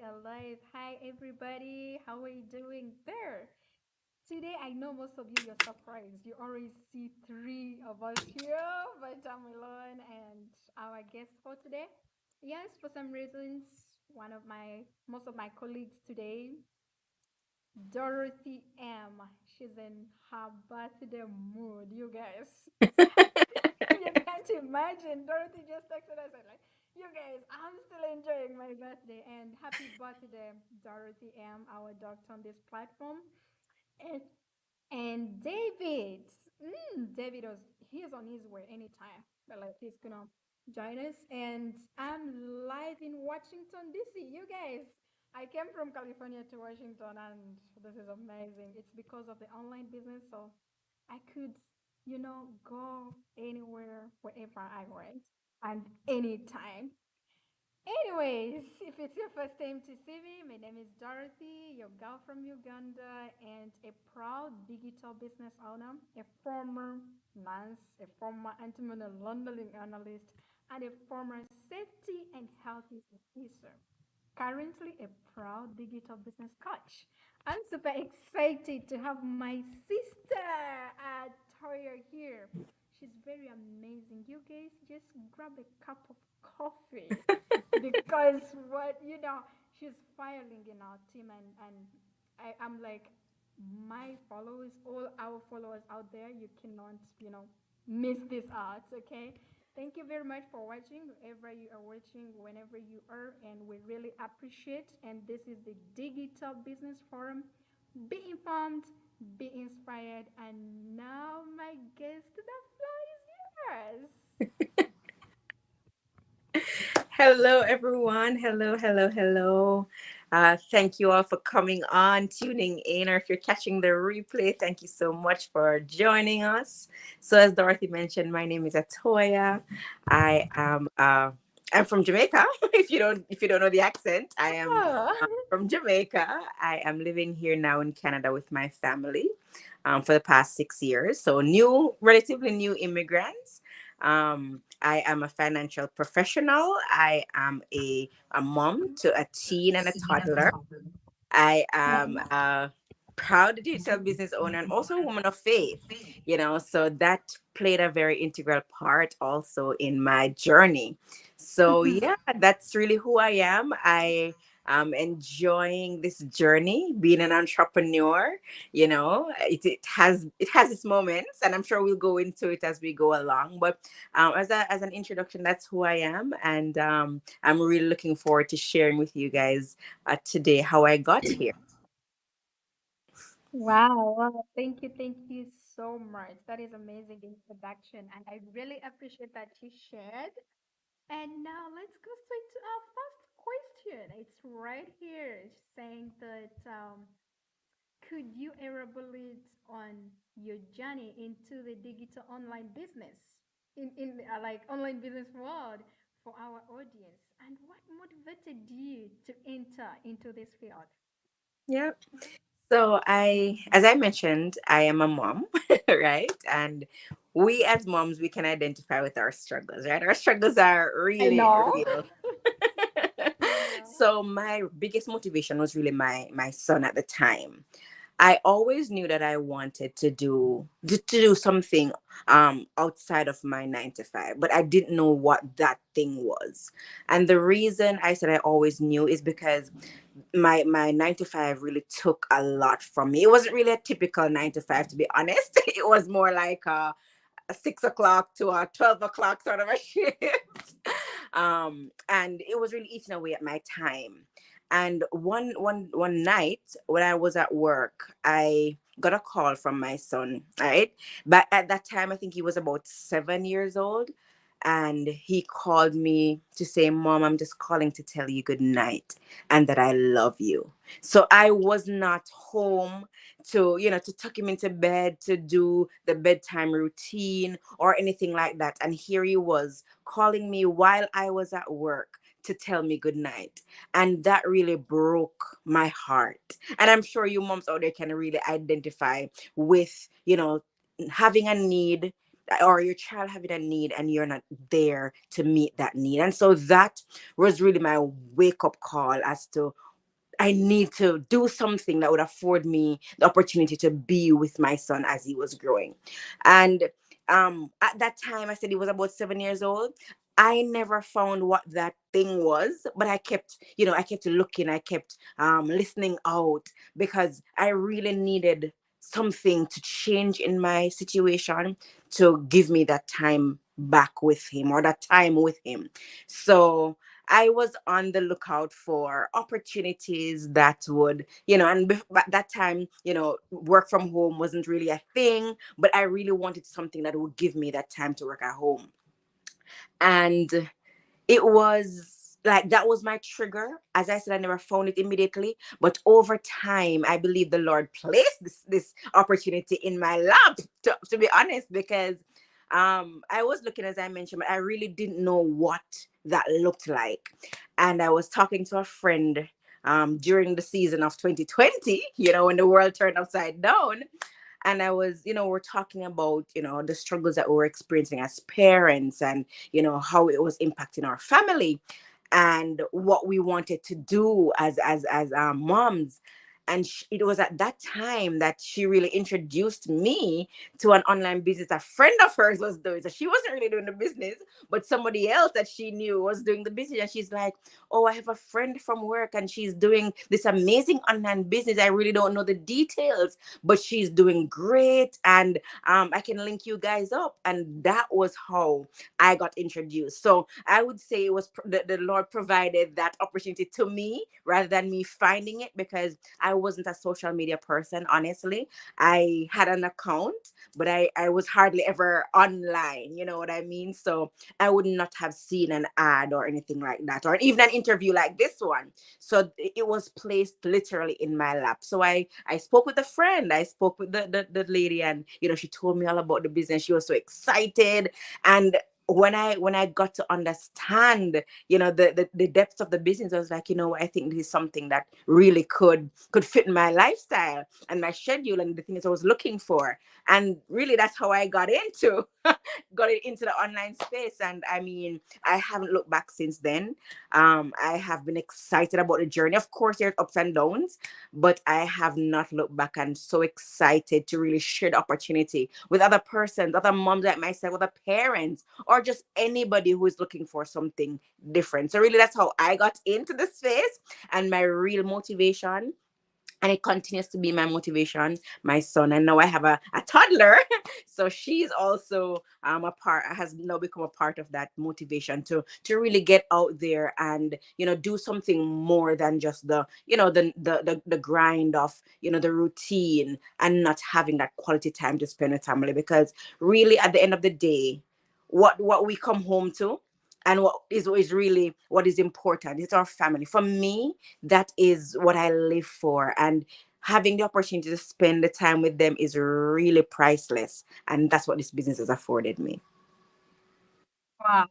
alive. Hi, everybody. How are you doing there? Today, I know most of you, you're surprised. You already see three of us here, but I'm alone and our guest for today. Yes, for some reasons, most of my colleagues today, Dorothy M. She's in her birthday mood, you guys. You can't imagine. Dorothy just texted us and like, you guys, I'm still enjoying my birthday and happy birthday, Dorothy M, our doctor on this platform. And and David he's on his way anytime. But like he's gonna join us. And I'm live in Washington DC. You guys, I came from California to Washington and this is amazing. It's because of the online business, so I could, go anywhere, wherever I went, and anytime. Anyways, if it's your first time to see me, my name is Dorothy, your girl from Uganda, and a proud digital business owner, a former nurse, a former anti-money laundering analyst, and a former safety and health officer. Currently a proud digital business coach. I'm super excited to have my sister, Toya, here. She's very amazing. You guys just grab a cup of coffee because she's filing in our team and I'm like my followers, all our followers out there, you cannot, miss this out, okay? Thank you very much for watching, wherever you are watching, whenever you are, and we really appreciate. And this is the Digital Business Forum. Be informed, be inspired, and now my guest, the floor is yours. Hello, everyone. Hello. Thank you all for coming on, tuning in, or if you're catching the replay, thank you so much for joining us. So, as Dorothy mentioned, my name is Atoya. I am I'm from Jamaica. If you don't know the accent, I am Oh. from Jamaica. I am living here now in Canada with my family for the past 6 years. So, relatively new immigrants. I am a financial professional. I am a mom to a teen and a toddler. I am a proud digital business owner and also a woman of faith, so that played a very integral part also in my journey. So, yeah, that's really who I am. I am enjoying this journey being an entrepreneur. It has its moments, and I'm sure we'll go into it as we go along. But as an introduction, that's who I am, and I'm really looking forward to sharing with you guys today how I got here. Wow, thank you so much. That is amazing introduction, and I really appreciate that you shared. And now let's go straight to our first question. It's right here. It's saying that could you elaborate on your journey into the digital online business in like online business world for our audience, and what motivated you to enter into this field? Yeah. So as I mentioned, I am a mom, right? And we as moms, we can identify with our struggles, right? Our struggles are I really know. real. Yeah. So my biggest motivation was really my son at the time. I always knew that I wanted to do something outside of my 9 to 5, but I didn't know what that thing was. And the reason I said I always knew is because my 9 to 5 really took a lot from me. It wasn't really a typical 9 to 5, to be honest. It was more like a 6 o'clock to a 12 o'clock sort of a shift. And it was really eating away at my time. And one night when I was at work, I got a call from my son, right? But at that time, I think he was about 7 years old. And he called me to say, Mom, I'm just calling to tell you good night and that I love you. So I was not home to tuck him into bed, to do the bedtime routine or anything like that. And here he was calling me while I was at work to tell me good night. And that really broke my heart. And I'm sure you moms out there can really identify with, having a need, or your child having a need and you're not there to meet that need. And so that was really my wake up call as to I need to do something that would afford me the opportunity to be with my son as he was growing. And at that time, I said he was about 7 years old. I never found what that thing was, but I kept looking, I kept listening out, because I really needed something to change in my situation to give me that time back with him, or that time with him. So I was on the lookout for opportunities that would, and at that time, work from home wasn't really a thing, but I really wanted something that would give me that time to work at home. And it was like that was my trigger. As I said, I never found it immediately, but over time, I believe the Lord placed this opportunity in my lap, to be honest, because I was looking, as I mentioned, but I really didn't know what that looked like. And I was talking to a friend during the season of 2020, when the world turned upside down. And I was, we're talking about, the struggles that we were experiencing as parents, and, how it was impacting our family, and what we wanted to do as moms. And it was at that time that she really introduced me to an online business a friend of hers was doing. So she wasn't really doing the business, but somebody else that she knew was doing the business. And she's like, "Oh, I have a friend from work, and she's doing this amazing online business. I really don't know the details, but she's doing great. And I can link you guys up." And that was how I got introduced. So I would say it was the Lord provided that opportunity to me rather than me finding it, because I wasn't a social media person, honestly. I had an account, but I was hardly ever online, you know what I mean? So I would not have seen an ad or anything like that, or even an interview like this one. So it was placed literally in my lap. So I spoke with a friend, I spoke with the lady, and she told me all about the business. She was so excited. And when I got to understand, the depths of the business, I was like, I think this is something that really could fit my lifestyle and my schedule and the things I was looking for. And really, that's how I got it into the online space. And I mean, I haven't looked back since then. I have been excited about the journey. Of course, there's ups and downs, but I have not looked back, and so excited to really share the opportunity with other persons, other moms like myself, other parents, or just anybody who is looking for something different. So really, that's how I got into the space, and my real motivation, and it continues to be my motivation, my son. And now I have a toddler. So she's also a part, has now become a part of that motivation to really get out there and do something more than just the grind of the routine, and not having that quality time to spend with family. Because really, at the end of the day, what we come home to, and what is really what is important, is our family. For me, that is what I live for. And having the opportunity to spend the time with them is really priceless. And that's what this business has afforded me. Wow.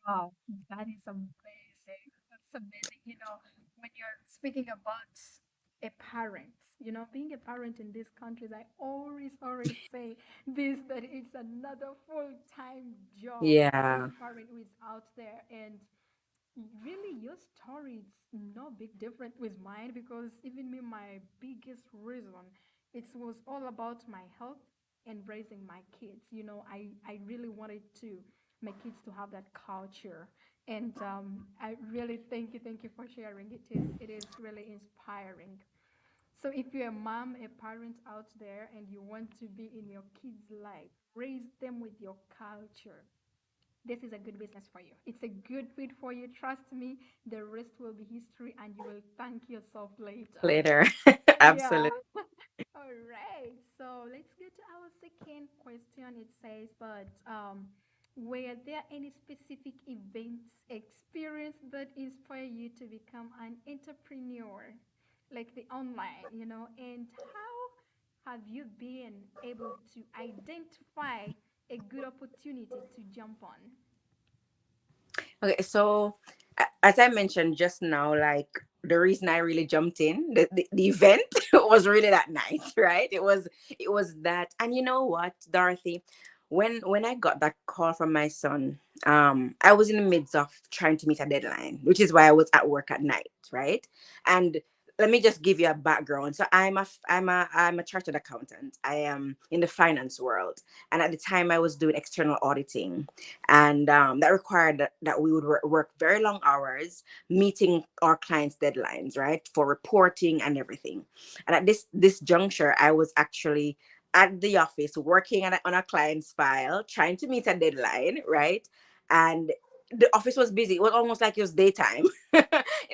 Wow. That is amazing. That's amazing. When you're speaking about a parent, being a parent in these countries, I always say this, that it's another full-time job, being Yeah. a parent who is out there. And really, your story is no big different with mine, because even me, my biggest reason, it was all about my health and raising my kids. I really wanted to my kids to have that culture. And I really thank you for sharing. It is really inspiring. So if you're a mom, a parent out there, and you want to be in your kids' life, raise them with your culture. This is a good business for you. It's a good fit for you. Trust me, the rest will be history, and you will thank yourself later. Later. Yeah. Absolutely. All right. So let's get to our second question. It says, but were there any specific events, experience that inspire you to become an entrepreneur, like the online, and how have you been able to identify a good opportunity to jump on? Okay, so as I mentioned just now, like the reason I really jumped in the event was really that night, right? It was that. And you know what, Dorothy, when I got that call from my son, I was in the midst of trying to meet a deadline, which is why I was at work at night, right? And let me just give you a background. So I'm a chartered accountant. I am in the finance world, and at the time I was doing external auditing, and that required that we would work very long hours, meeting our clients' deadlines, right, for reporting and everything. And at this juncture, I was actually at the office working on a client's file, trying to meet a deadline, right, and the office was busy. It was almost like it was daytime.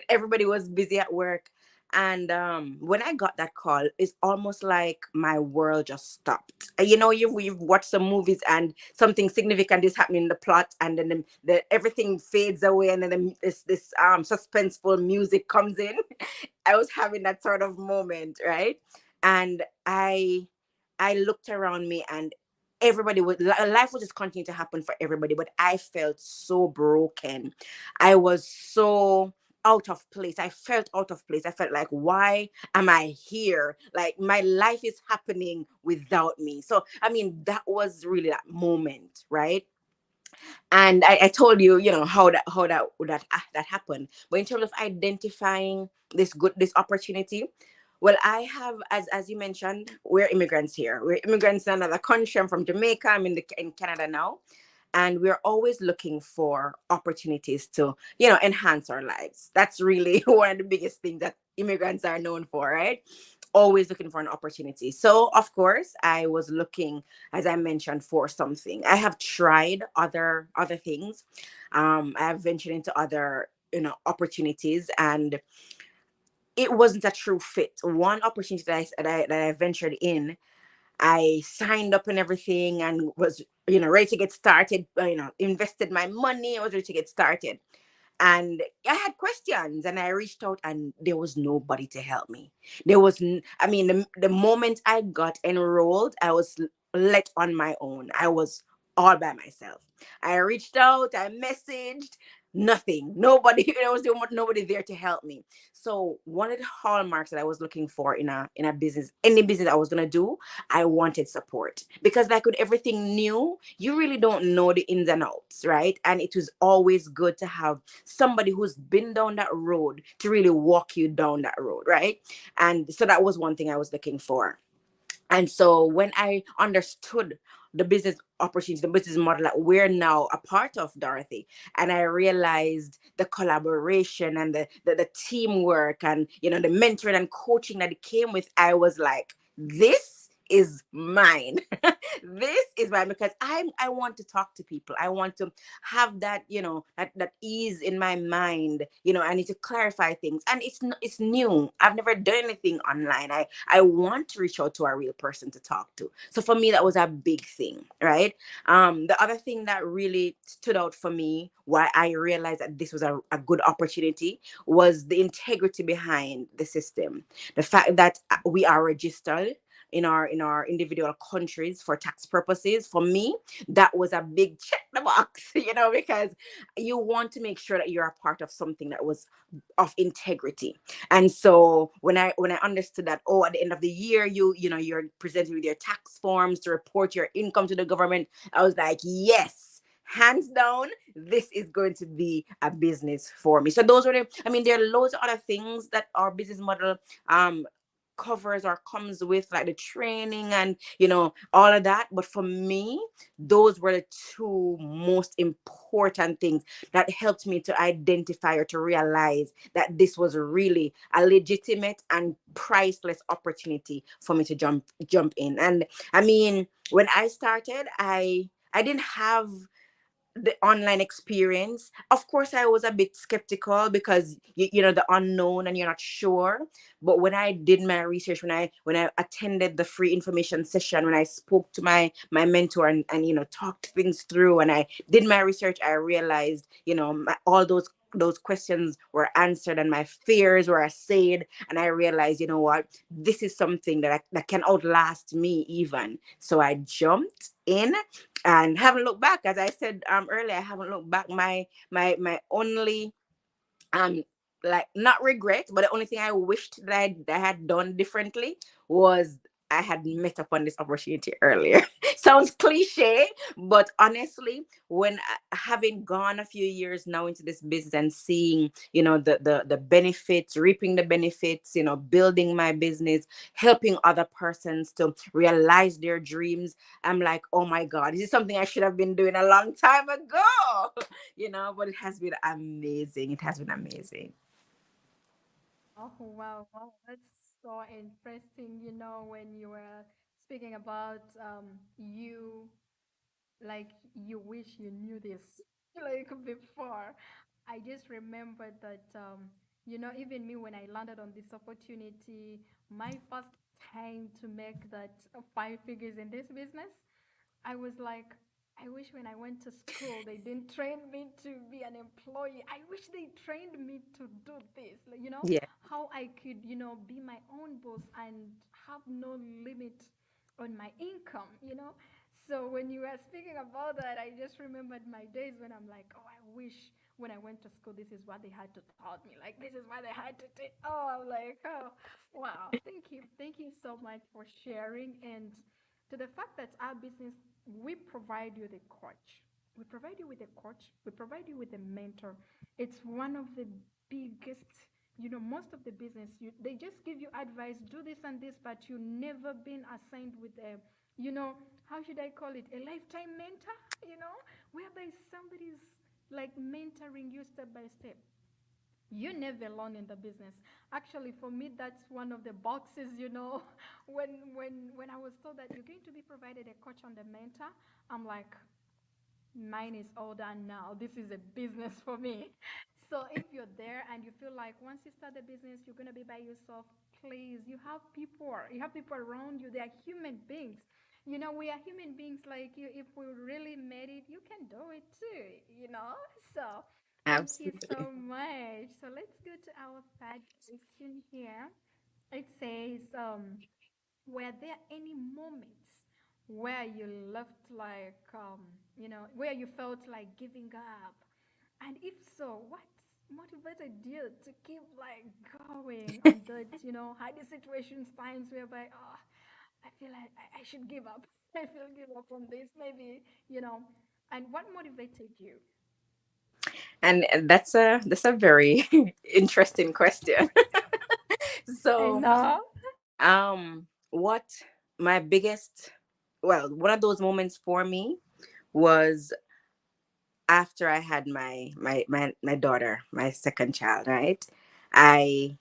Everybody was busy at work, and when I got that call, it's almost like my world just stopped. You've watched some movies and something significant is happening in the plot, and then everything fades away, and then this suspenseful music comes in. I was having that sort of moment, right? And I looked around me, and everybody was life would just continue to happen for everybody, but I felt so broken. I was so out of place. I felt out of place. I felt like, why am I here? Like my life is happening without me. So I mean, that was really that moment, right? And I told you, how that happened. But in terms of identifying this opportunity, well, I have, as you mentioned, we're immigrants here. We're immigrants in another country. I'm from Jamaica. I'm in Canada now, and we're always looking for opportunities to enhance our lives. That's really one of the biggest things that immigrants are known for, right? Always looking for an opportunity. So of course I was looking, as I mentioned, for something. I have tried other things. I have ventured into other opportunities, and it wasn't a true fit. One opportunity that I ventured in, I signed up and everything, and was ready to get started. Invested my money. I was ready to get started, and I had questions, and I reached out, and there was nobody to help me. I mean, the moment I got enrolled, I was let on my own. I was all by myself. I reached out, I messaged, nothing. Nobody, there was nobody there to help me. So one of the hallmarks that I was looking for in a business, any business I was gonna do, I wanted support, because like with everything new, you really don't know the ins and outs, right? And it was always good to have somebody who's been down that road to really walk you down that road, right? And so that was one thing I was looking for. And so when I understood the business opportunity, the business model that we're now a part of, Dorothy, and I realized the collaboration and the teamwork, and the mentoring and coaching that it came with, I was like, this is mine. This is mine, because I want to talk to people. I want to have that, that ease in my mind. I need to clarify things, and it's new. I've never done anything online. I want to reach out to a real person to talk to. So for me, that was a big thing, right? The other thing that really stood out for me, why I realized that this was a good opportunity, was the integrity behind the system. The fact that we are registered in our individual countries for tax purposes. For me, that was a big check the box, because you want to make sure that you're a part of something that was of integrity. And so when I understood that, oh, at the end of the year, you're presented with your tax forms to report your income to the government, I was like, yes, hands down, this is going to be a business for me. So those were I mean, there are loads of other things that our business model um covers or comes with, like the training and all of that, but for me, those were the two most important things that helped me to identify or to realize that this was really a legitimate and priceless opportunity for me to jump in. And I mean, when I started, I didn't have the online experience. Of course, I was a bit skeptical, because the unknown, and you're not sure. But when I did my research, when I attended the free information session, when I spoke to my mentor, and talked things through, and I did my research, I realized all those questions were answered, and my fears were assailed, and I realized, what, this is something that can outlast me even. So I jumped in and haven't looked back. As I said earlier, I haven't looked back. My only um like, not regret, but the only thing I wished that I had done differently was I had met upon this opportunity earlier. Sounds cliche, but honestly, when having gone a few years now into this business and seeing, the benefits, reaping the benefits, building my business, helping other persons to realize their dreams, I'm like, oh my God, this is something I should have been doing a long time ago. But it has been amazing. It has been amazing. Oh, wow, wow. That's so interesting. When you were speaking about you, like you wish you knew this like before. I just remembered that, even me when I landed on this opportunity, my first time to make that five figures in this business, I was like, I wish when I went to school they didn't train me to be an employee. I wish they trained me to do this. Like, Yeah, how I could, be my own boss and have no limit on my income. So when you were speaking about that, I just remembered my days when I'm like, oh, I wish when I went to school, this is what they had to taught me. Like, this is what they had to teach. Oh, I'm like, oh, wow. Thank you. Thank you so much for sharing. And to the fact that our business, we provide you the coach. We provide you with a coach. We provide you with a mentor. It's one of the biggest, most of the business, they just give you advice, do this and this, but you never been assigned with a, how should I call it? A lifetime mentor, whereby somebody's like mentoring you step by step. You never alone in the business. Actually, for me, that's one of the boxes, when I was told that you're going to be provided a coach and a mentor, I'm like, mine is all done now. This is a business for me. So if you're there and you feel like once you start the business, you're gonna be by yourself, please, you have people around you. They are human beings. We are human beings like you. If we really made it, you can do it too. So thank you absolutely. so much. So let's go to our third question here. It says, were there any moments where you left like, where you felt like giving up? And if so, what motivated you to keep like going on that, hard situations, times whereby, oh, I feel like I should give up. I feel give up on this, maybe, and what motivated you? And that's a very interesting question. I So, know. what my biggest, well, one of those moments for me was after I had my daughter, my second child, right? I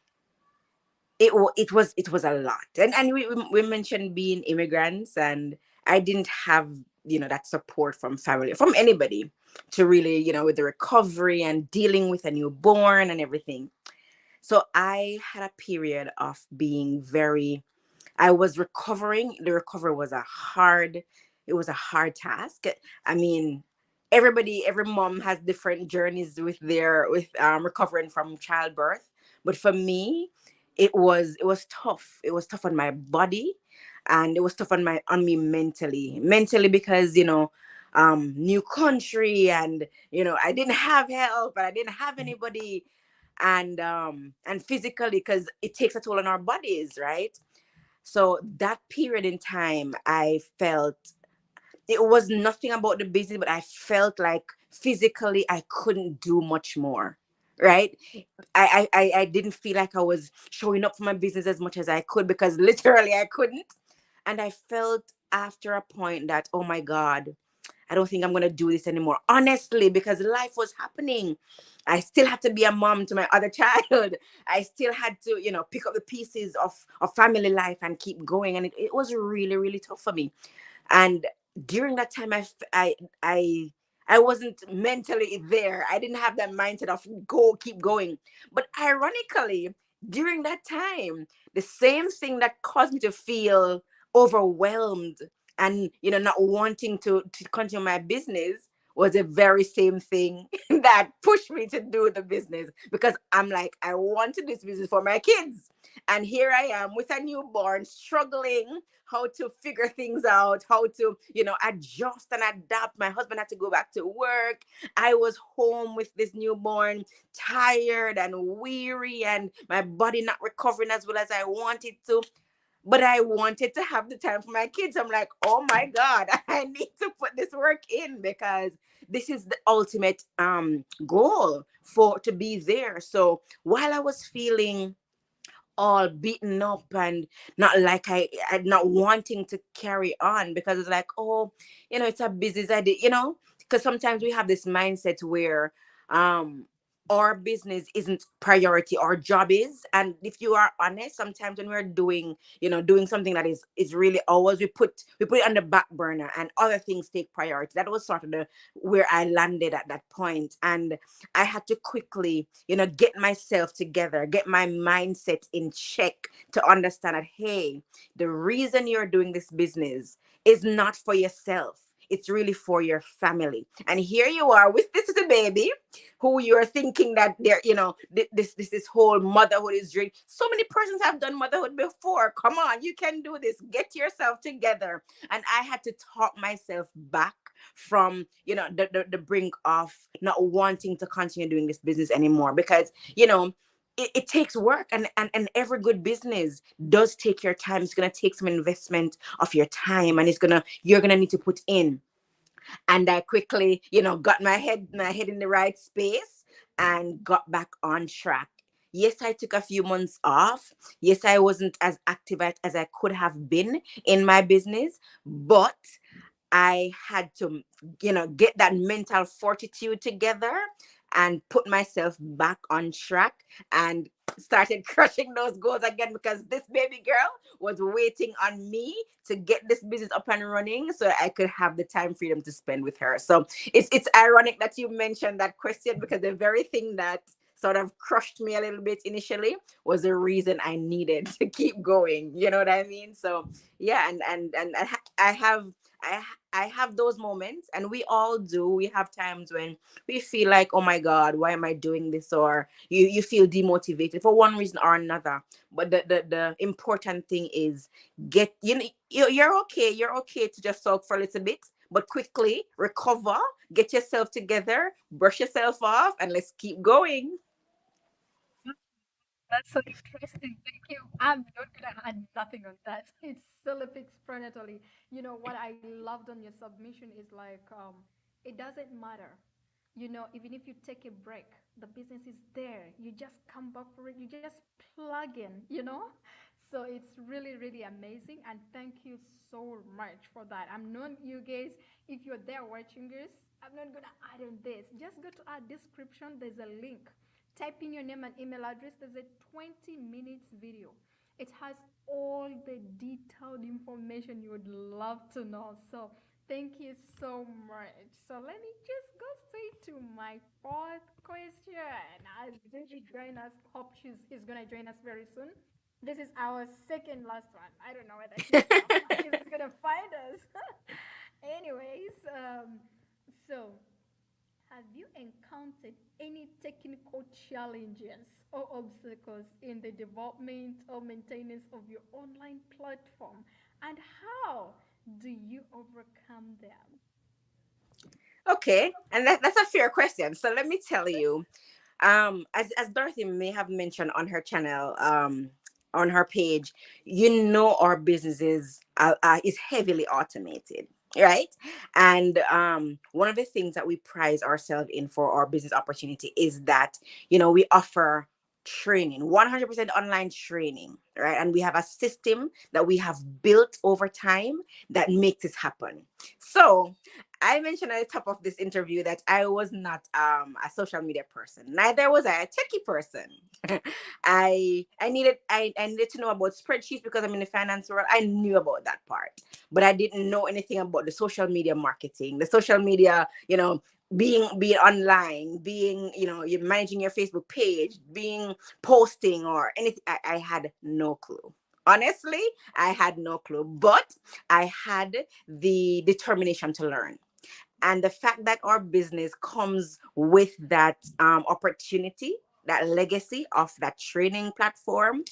it was a lot, and we mentioned being immigrants, and I didn't have that support from family, from anybody, to really, with the recovery and dealing with a newborn and everything. So I had a period of being very, I was recovering. The recovery was it was a hard task. I mean, every mom has different journeys with recovering from childbirth. But for me, it was tough. It was tough on my body, and it was tough on me mentally, because new country, and I didn't have help, and I didn't have anybody, and physically, because it takes a toll on our bodies, right? So that period in time, I felt it was nothing about the business, but I felt like physically I couldn't do much more. Right? I didn't feel like I was showing up for my business as much as I could, because literally I couldn't. And I felt after a point that, oh my God, I don't think I'm gonna do this anymore. Honestly, because life was happening. I still had to be a mom to my other child. I still had to, pick up the pieces of family life and keep going. And it was really, really tough for me. And during that time, I I wasn't mentally there. I didn't have that mindset of keep going. But ironically, during that time, the same thing that caused me to feel overwhelmed and not wanting to continue my business was the very same thing that pushed me to do the business, because I'm like, I wanted this business for my kids, and here I am with a newborn, struggling how to figure things out, how to, adjust and adapt. My husband had to go back to work. I was home with this newborn, tired and weary, and my body not recovering as well as I wanted to. but I wanted to have the time for my kids. I'm like, oh my God, I need to put this work in because this is the ultimate goal for to be there. So while I was feeling all beaten up and not like I not wanting to carry on because it's like, oh, it's a business I did, because sometimes we have this mindset where um our business isn't priority, our job is. And if you are honest, sometimes when we're doing something that is really ours, we put it on the back burner and other things take priority. That was sort of the where I landed at that point. And I had to quickly, get myself together, get my mindset in check to understand that, hey, the reason you're doing this business is not for yourself. It's really for your family. And here you are with this is a baby who you're thinking that they're, this whole motherhood is dream. So many persons have done motherhood before. Come on, you can do this. Get yourself together. And I had to talk myself back from the brink of not wanting to continue doing this business anymore because it takes work, and every good business does take your time. It's going to take some investment of your time, and you're going to need to put in. And I quickly got my head in the right space and got back on track. Yes, I took a few months off. Yes, I wasn't as active as I could have been in my business, but I had to, get that mental fortitude together and put myself back on track and started crushing those goals again because this baby girl was waiting on me to get this business up and running so I could have the time freedom to spend with her. So it's ironic that you mentioned that question because the very thing that sort of crushed me a little bit initially was the reason I needed to keep going. You know what I mean? So yeah, and I I have those moments, and we all do. We have times when we feel like, oh my God, why am I doing this? Or you feel demotivated for one reason or another. But the important thing is get you're okay. You're okay to just sulk for a little bit, but quickly recover, get yourself together, brush yourself off, and let's keep going. That's so interesting. Thank you. I'm not gonna add nothing on that. It's self-explanatory. What I loved on your submission is like it doesn't matter. Even if you take a break, the business is there. You just come back for it. You just plug in. So it's really, really amazing. And thank you so much for that. I'm not you guys, if you're there watching this, I'm not gonna add on this. Just go to our description. There's a link. Type in your name and email address. There's a 20 minutes video. It has all the detailed information you would love to know. So thank you so much. So let me just go straight to my fourth question. As Gigi join us, hope is gonna join us very soon. This is our second last one. I don't know whether she's gonna find us. Anyways, so have you encountered any technical challenges or obstacles in the development or maintenance of your online platform? And how do you overcome them? Okay, and that's a fair question. So let me tell you, as Dorothy may have mentioned on her channel, on her page, our business is heavily automated, right? And one of the things that we prize ourselves in for our business opportunity is that we offer training, 100% online training, right? And we have a system that we have built over time that makes this happen. So I mentioned at the top of this interview that I was not a social media person. Neither was I a techie person. I needed to know about spreadsheets because I'm in the finance world. I knew about that part, but I didn't know anything about the social media marketing, the social media, being online, being you're managing your Facebook page, being posting or anything. I had no clue. Honestly, I had no clue, but I had the determination to learn. And the fact that our business comes with that opportunity, that legacy of that training platform,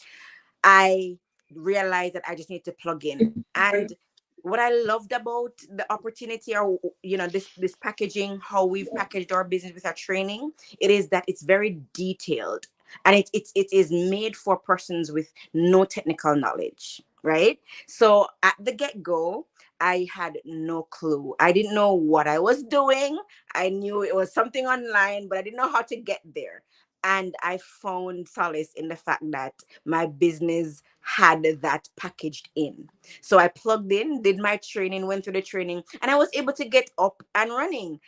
I realized that I just need to plug in. And what I loved about the opportunity, or this packaging, how we've packaged our business with our training, it is that it's very detailed. and it is made for persons with no technical knowledge, right? So at the get-go, I had no clue. I didn't know what I was doing. I knew it was something online, but I didn't know how to get there. And I found solace in the fact that my business had that packaged in. So I plugged in, did my training, went through the training, and I was able to get up and running.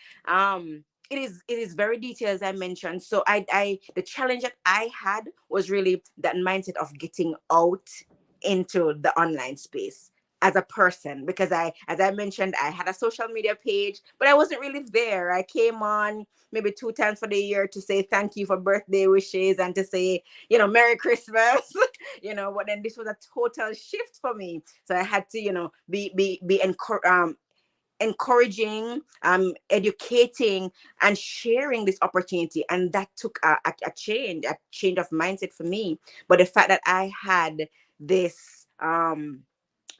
It is very detailed, as I mentioned. So I the challenge that I had was really that mindset of getting out into the online space as a person, because I, as I mentioned, I had a social media page, but I wasn't really there. I came on maybe 2 times for the year to say thank you for birthday wishes and to say, Merry Christmas. But then this was a total shift for me. So I had to, encouraging, educating, and sharing this opportunity, and that took a change of mindset for me. But the fact that I had this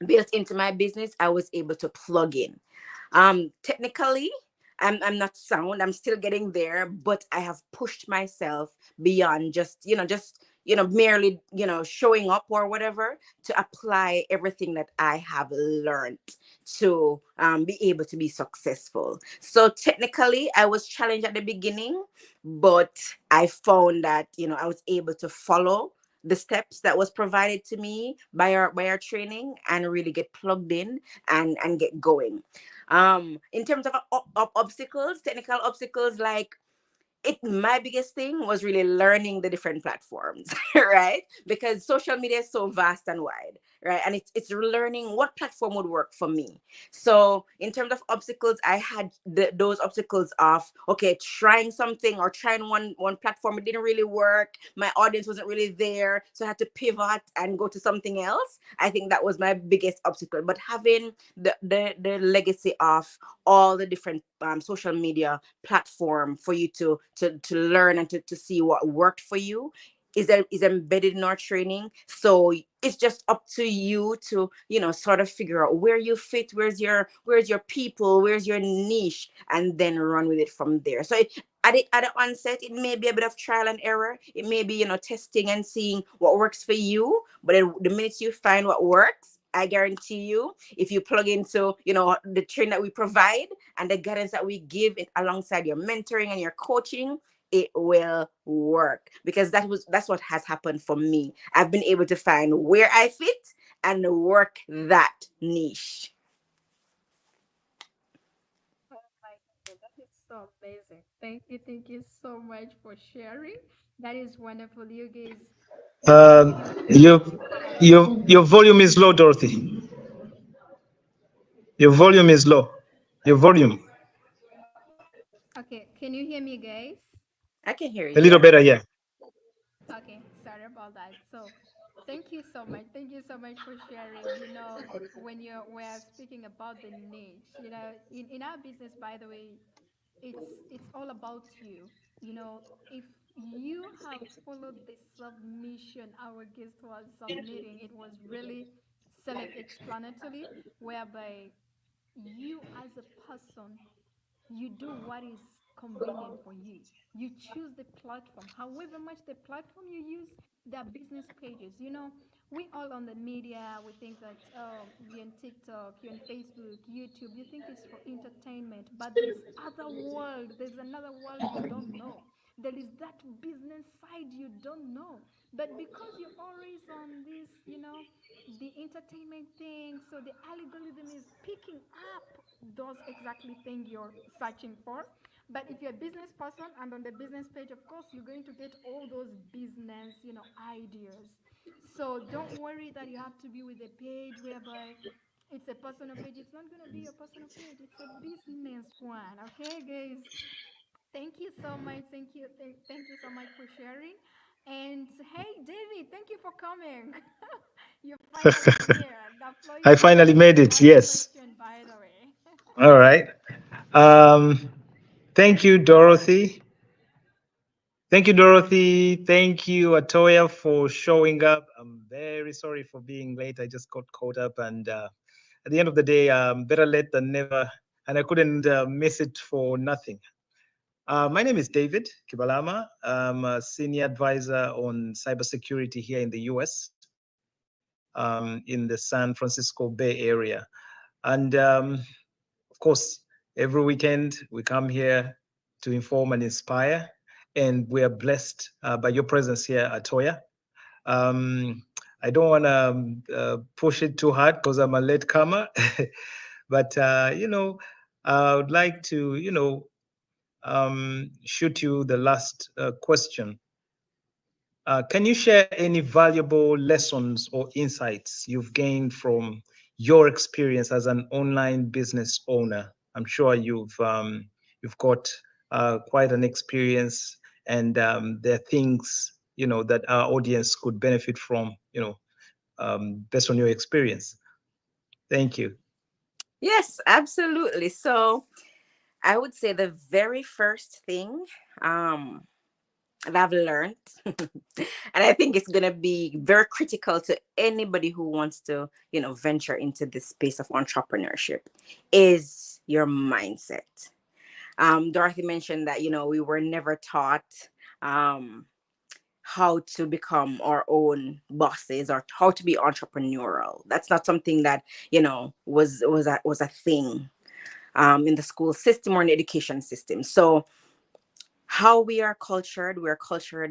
built into my business, I was able to plug in. Technically, I'm not sound. I'm still getting there, but I have pushed myself beyond just merely showing up or whatever, to apply everything that I have learned to be able to be successful. So technically, I was challenged at the beginning, but I found that I was able to follow the steps that was provided to me by our training and really get plugged in and get going. In terms of obstacles, technical obstacles, like, my biggest thing was really learning the different platforms, right? Because social media is so vast and wide, right? And it's learning what platform would work for me. So in terms of obstacles, I had those obstacles of, okay, trying something or trying one platform, it didn't really work. My audience wasn't really there, so I had to pivot and go to something else. I think that was my biggest obstacle. But having the legacy of all the different social media platform for you to learn and to see what worked for you is embedded in our training. So it's just up to you to sort of figure out where you fit, where's your people, where's your niche, and then run with it from there. So at the onset, it may be a bit of trial and error. It may be testing and seeing what works for you. But then the minute you find what works, I guarantee you, if you plug into the training that we provide and the guidance that we give it alongside your mentoring and your coaching, it will work, because that's what has happened for me. I've been able to find where I fit and work that niche. Oh my God, that is so amazing. Thank you so much for sharing. That is wonderful. You guys, you have Your had. your volume is low, Dorothy. Your volume is low. Your volume Okay, can you hear me, guys? I can hear a you, little yeah. better, yeah. Okay, sorry about that. So, thank you so much. Thank you so much for sharing. When we're speaking about the niche, in our business, by the way, it's all about you. If you have followed the submission our guest was submitting, it was really self-explanatory, whereby you as a person, you do what is convenient for you. You choose the platform, however much the platform you use. Their business pages, we all on the media, we think that, oh, you're on TikTok, you're on Facebook, YouTube, you think it's for entertainment, but there's another world you don't know. There is that business side you don't know. But because you're always on this, the entertainment thing, so the algorithm is picking up those exactly thing you're searching for. But if you're a business person and on the business page, of course, you're going to get all those business, ideas. So don't worry that you have to be with a page whereby it's a personal page. It's not going to be your personal page. It's a business one. Okay, guys? Thank you so much. Thank you so much for sharing. And hey, David, thank you for coming. You're finally here. The floor I is finally yours. made The it. last Yes. question, by the way. All right. Um, thank you, Dorothy. Thank you, Dorothy. Thank you, Atoya, for showing up. I'm very sorry for being late. I just got caught up, and at the end of the day, better late than never. And I couldn't miss it for nothing. My name is David Kibalama. I'm a senior advisor on cybersecurity here in the US, in the San Francisco Bay Area. And of course, every weekend we come here to inform and inspire. And we are blessed by your presence here at Toya. I don't want to push it too hard because I'm a latecomer, but I would like to, shoot you the last question. Can you share any valuable lessons or insights you've gained from your experience as an online business owner? I'm sure you've got quite an experience, and there are things that our audience could benefit from, based on your experience. Thank you. Yes, absolutely. So I would say the very first thing um, that I've learned, and I think it's gonna be very critical to anybody who wants to, venture into this space of entrepreneurship, is your mindset. Dorothy mentioned that we were never taught um, how to become our own bosses or how to be entrepreneurial. That's not something that was a thing in the school system or in the education system. So how we are cultured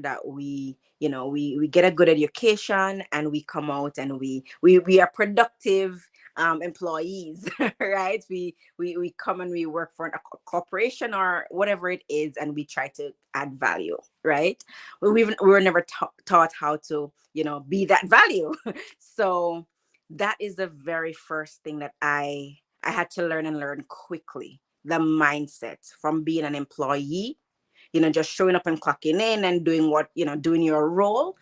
that we get a good education and we come out and we are productive employees, right? We come and we work for a corporation or whatever it is, and we try to add value, right? We were never taught how to be that value. So that is the very first thing that I had to learn quickly, the mindset from being an employee, just showing up and clocking in and doing doing your role,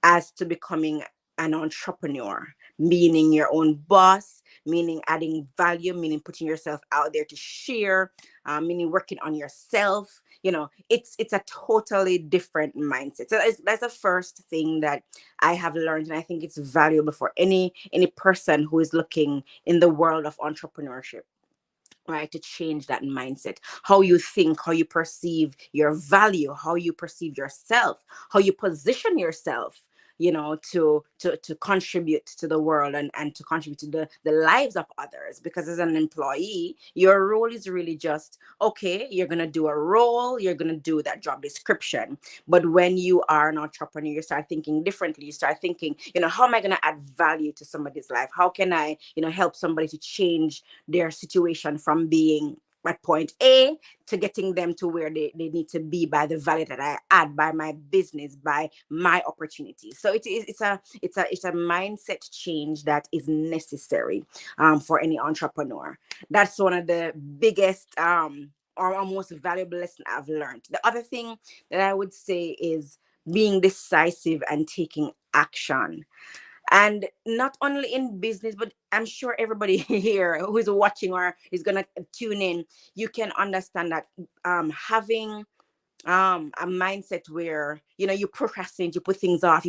as to becoming an entrepreneur, meaning your own boss, meaning adding value, meaning putting yourself out there to share, meaning working on yourself. It's a totally different mindset. So that's the first thing that I have learned, and I think it's valuable for any person who is looking in the world of entrepreneurship, right? To change that mindset, how you think, how you perceive your value, how you perceive yourself, how you position yourself, to contribute to the world, and to contribute to the lives of others. Because as an employee, your role is really just, okay, you're going to do a role, you're going to do that job description. But when you are an entrepreneur, you start thinking differently. You start thinking, how am I going to add value to somebody's life? How can I help somebody to change their situation from being at point A to getting them to where they need to be, by the value that I add, by my business, by my opportunity. So it's a mindset change that is necessary for any entrepreneur. That's one of the biggest or most valuable lesson I've learned. The other thing that I would say is being decisive and taking action. And not only in business, but I'm sure everybody here who is watching or is going to tune in, you can understand that having a mindset where you procrastinate, you put things off,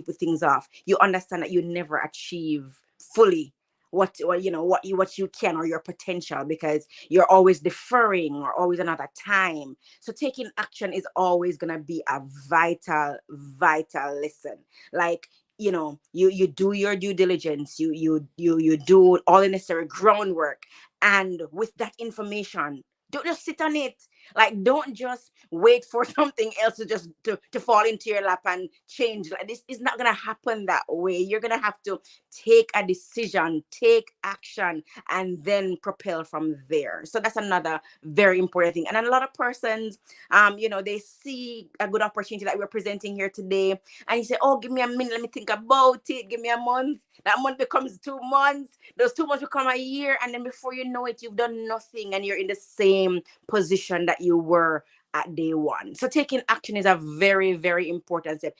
you understand that you never achieve fully what you can, or your potential, because you're always deferring or always another time. So taking action is always going to be a vital lesson. Like, you do your due diligence, you do all the necessary groundwork, and with that information, don't just sit on it. Like, don't just wait for something else to fall into your lap and change. Like, this is not gonna happen that way. You're gonna have to take a decision, take action, and then propel from there. So that's another very important thing. And a lot of persons, they see a good opportunity that we're presenting here today, and you say, "Oh, give me a minute, let me think about it. Give me a month." That month becomes 2 months. Those 2 months become a year, and then before you know it, you've done nothing, and you're in the same position that you were at day one. So taking action is a very, very important step.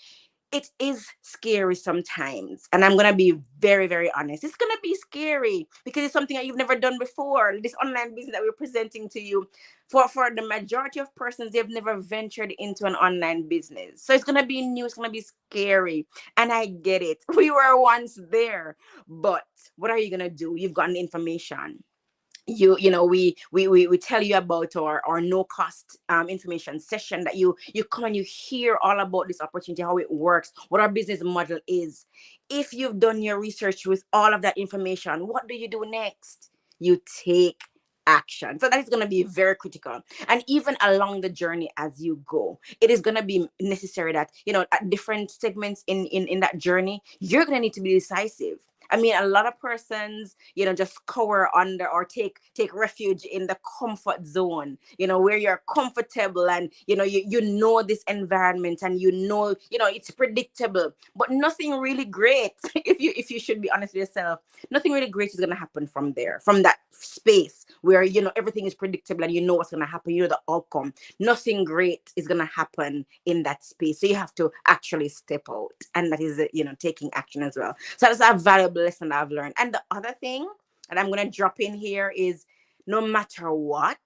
It is scary sometimes, and I'm gonna be very, very honest. It's gonna be scary because it's something that you've never done before. This online business that we're presenting to you, for the majority of persons, they've never ventured into an online business, so it's gonna be new, it's gonna be scary, and I get it. We were once there, but what are you gonna do? You've gotten information, we tell you about our no cost information session, that you come and you hear all about this opportunity, how it works, what our business model is. If you've done your research with all of that information, what do you do next? You take action. So that is going to be very critical. And even along the journey as you go, it is going to be necessary that, at different segments in that journey, you're going to need to be decisive. I mean, a lot of persons, just cower under or take refuge in the comfort zone, where you're comfortable, and you know this environment, and it's predictable, but nothing really great. If you should be honest with yourself, nothing really great is gonna happen from there, from that space where everything is predictable and you know what's gonna happen, the outcome. Nothing great is gonna happen in that space. So you have to actually step out, and that is taking action as well. So that's a valuable lesson I've learned. And the other thing that I'm gonna drop in here is, no matter what,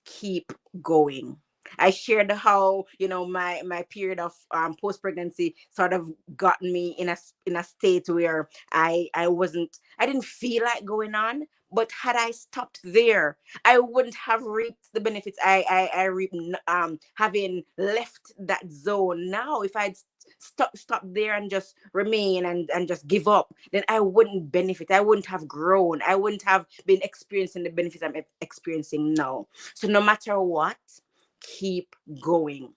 keep going. I shared how my period of post pregnancy sort of got me in a state where I didn't feel like going on. But had I stopped there, I wouldn't have reaped the benefits I reaped, having left that zone. Now, if I'd stop there and just remain and just give up, then I wouldn't benefit. I wouldn't have grown. I wouldn't have been experiencing the benefits I'm experiencing now. So no matter what, keep going.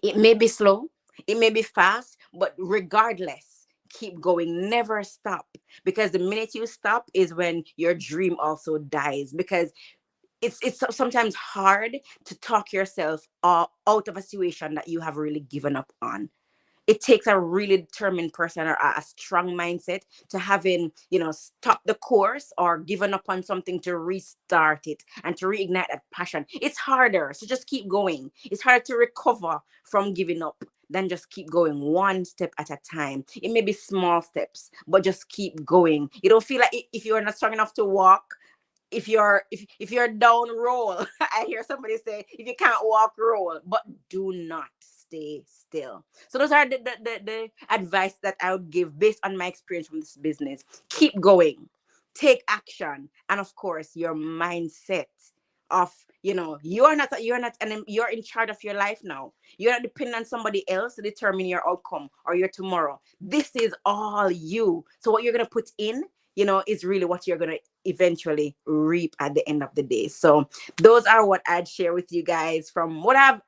It may be slow, it may be fast, but regardless, keep going. Never stop. Because the minute you stop is when your dream also dies. Because it's sometimes hard to talk yourself out of a situation that you have really given up on. It takes a really determined person or a strong mindset to having, stop the course or given up on something, to restart it and to reignite that passion. It's harder. So just keep going. It's harder to recover from giving up than just keep going one step at a time. It may be small steps, but just keep going. You don't feel like, if you're not strong enough to walk, if you're down, roll. I hear somebody say, if you can't walk, roll, but do not stay still. So those are the advice that I would give based on my experience from this business. Keep going, take action, and of course your mindset of, you're in charge of your life now. You're not depending on somebody else to determine your outcome or your tomorrow. This is all you. So what you're going to put in, is really what you're going to eventually reap at the end of the day. So those are what I'd share with you guys from what I've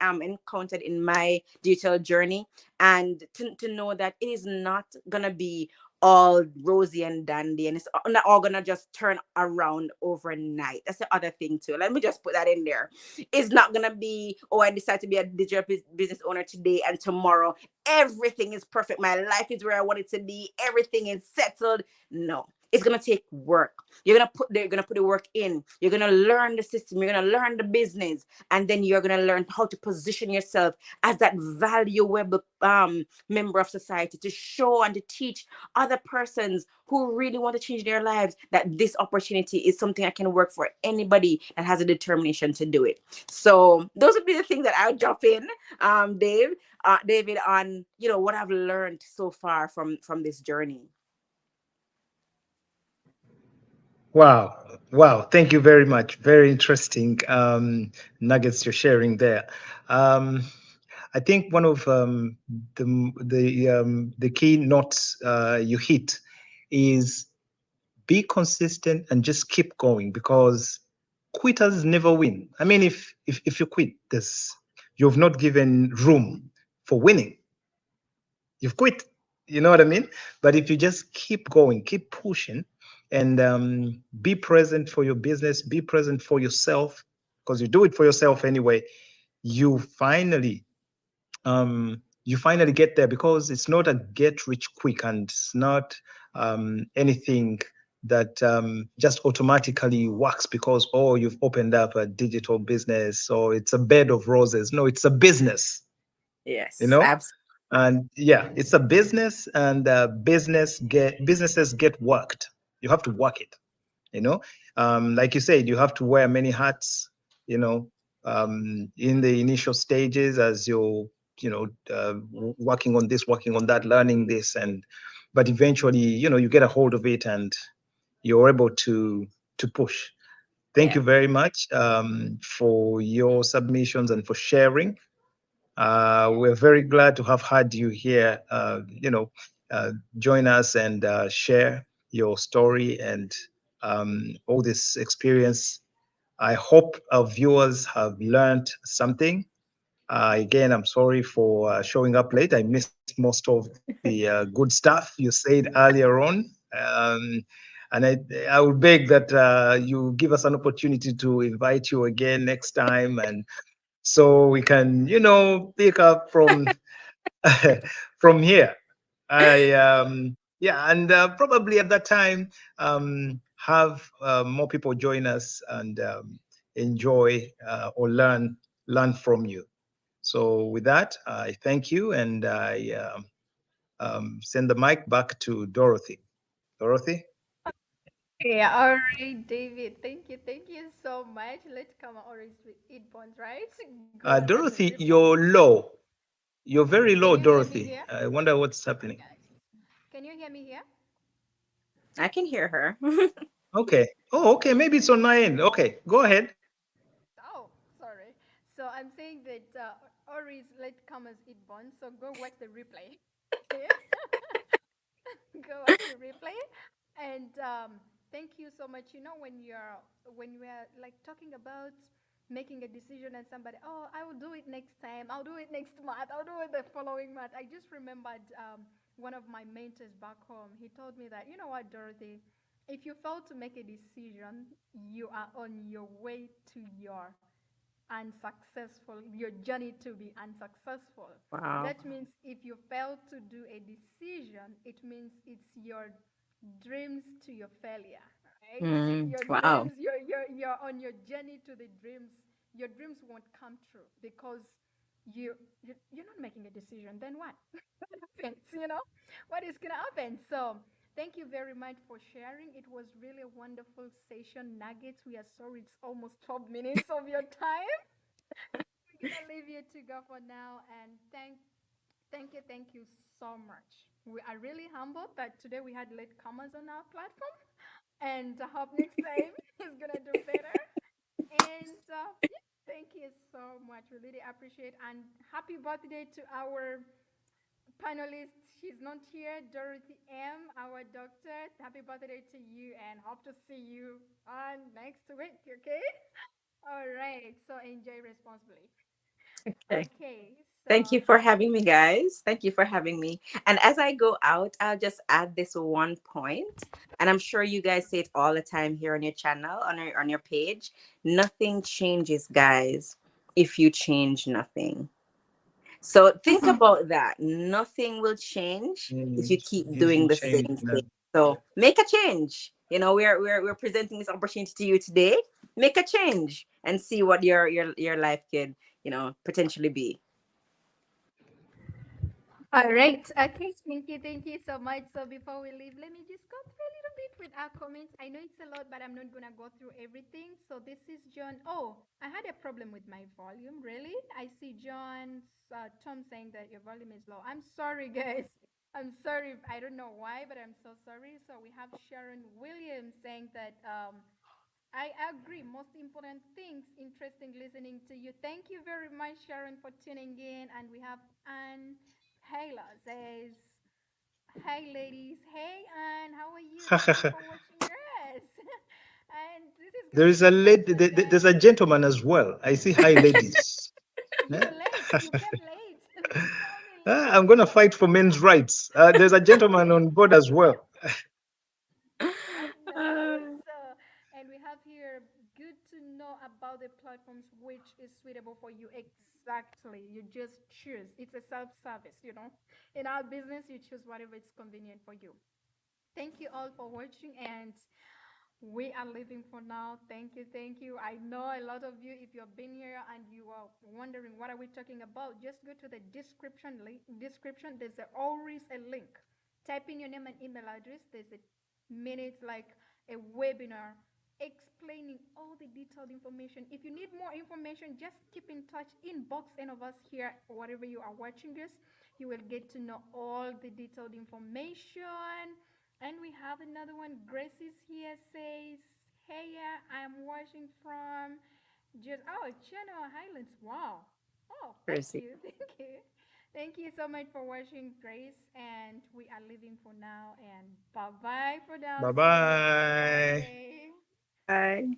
encountered in my digital journey, and to know that it is not going to be all rosy and dandy, and it's not all gonna just turn around overnight. That's the other thing too. Let me just put that in there. It's not gonna be, oh, I decide to be a digital business owner today, and tomorrow everything is perfect, my life is where I want it to be, everything is settled. No, it's gonna take work. You're gonna put the work in. You're gonna learn the system. You're gonna learn the business, and then you're gonna learn how to position yourself as that valuable member of society, to show and to teach other persons who really want to change their lives that this opportunity is something that can work for anybody that has a determination to do it. So those would be the things that I'll drop in, David, on what I've learned so far from this journey. Wow. Wow. Thank you very much. Very interesting nuggets you're sharing there. Um, I think one of the key notes you hit is be consistent and just keep going, because quitters never win. I mean, if you quit this, you've not given room for winning. You've quit. You know what I mean? But if you just keep going, keep pushing, and be present for your business, be present for yourself, because you do it for yourself anyway. You finally, you finally get there, because it's not a get rich quick, and it's not anything that just automatically works because, oh, you've opened up a digital business, or it's a bed of roses. No, it's a business. You Yes, know, absolutely. and yeah, it's a business, and businesses get worked. You have to work it. You know, like you said, you have to wear many hats. You know, in the initial stages, as you're working on this, working on that, learning this, and but eventually, you get a hold of it, and you're able to to push. Thank Yeah. you very much for your submissions and for sharing. We're very glad to have had you here, uh, join us and share your story and all this experience. I hope our viewers have learned something. Again, I'm sorry for showing up late. I missed most of the good stuff you said earlier on. And I would beg that you give us an opportunity to invite you again next time, and so we can, pick up from from here. Yeah, and probably at that time, have more people join us and enjoy or learn from you. So with that, I thank you, and I send the mic back to Dorothy. Dorothy, Yeah, all right, David. Thank you so much. Let's come on orange with eat buns, right? Go and watch the Dorothy, replay. you're low. You're very Can low, you hear me Dorothy. here? I wonder what's Hi, happening. guys. Can you hear me here? I can hear her. Okay. Oh, okay. Maybe it's on my end. Okay, go ahead. Oh, sorry. So I'm saying that Ori's latecomers eat buns. So go watch the replay. Okay. Go watch the replay. And thank you so much. You know, when we're like talking about making a decision and somebody, oh, I will do it next time. I'll do it next month. I'll do it the following month. I just remembered one of my mentors back home. He told me that, you know what, Dorothy, if you fail to make a decision, you are on your way to your unsuccessful, your journey to be unsuccessful. Wow. That means if you fail to do a decision, it means it's your dreams to your failure, right? Your Wow. dreams, you're on your journey to the dreams. Your dreams won't come true because you're not making a decision. Then what? What happens? What is gonna happen? So thank you very much for sharing. It was really a wonderful session. Nuggets. We are sorry it's almost 12 minutes of your time. We're gonna leave you to go for now, and thank you so much. We are really humbled that today we had latecomers on our platform, and I hope next time is gonna do better. And yeah, thank you so much. We really appreciate, and happy birthday to our panelist. She's not here, Dorothy M, our doctor. Happy birthday to you, and hope to see you on next week. Okay. All right. So enjoy responsibly. Okay. Okay, so Thank you for having me, guys. Thank you for having me. And as I go out, I'll just add this one point. And I'm sure you guys say it all the time here on your channel, on your page. Nothing changes, guys, if you change nothing. So think about that. Nothing will change if you Mm, keep if doing you the change same that. thing. So make a change. We're presenting this opportunity to you today. Make a change and see what your life could, potentially be. all right. Okay, thank you so much. So before we leave, let me just go through a little bit with our comments. I know it's a lot, but I'm not gonna go through everything. So this is John. Oh, I had a problem with my volume. Really? I see John's Tom saying that your volume is low. I'm sorry, guys. I'm sorry. I don't know why, but I'm so sorry. So we have Sharon Williams saying that I agree. Most important things. Interesting listening to you. Thank you very much, Sharon, for tuning in. And we have Anne Taylor says, "Hey, ladies. Hey, Anne. How are you? Thank you for watching us." And this is There gonna is be a the last lady. one, There's a guys. gentleman as well. I see. Hi, ladies. Eh? You're late. You came late. There's so many I'm ladies. gonna fight for men's rights. There's a gentleman on board as well. I know. So, and we have here good to know about the platforms which is suitable for you. Exactly. You just choose. It's a self-service. In our business, you choose whatever is convenient for you. Thank you all for watching, and we are leaving for now. Thank you, thank you. I know a lot of you, if you've been here and you are wondering what are we talking about, just go to the description link. Description. There's always a link. Type in your name and email address. There's a minute like a webinar explaining all the detailed information. If you need more information, just keep in touch. Inbox any of us here, whatever you are watching this. You will get to know all the detailed information. And we have another one. Grace is here, says, Hey, yeah, I'm watching from just Channel Highlands. Wow. Oh, thank Proceed. you, thank you, thank you so much for watching, Grace. And we are leaving for now. And bye bye for now. Bye See you next bye. Saturday. Bye.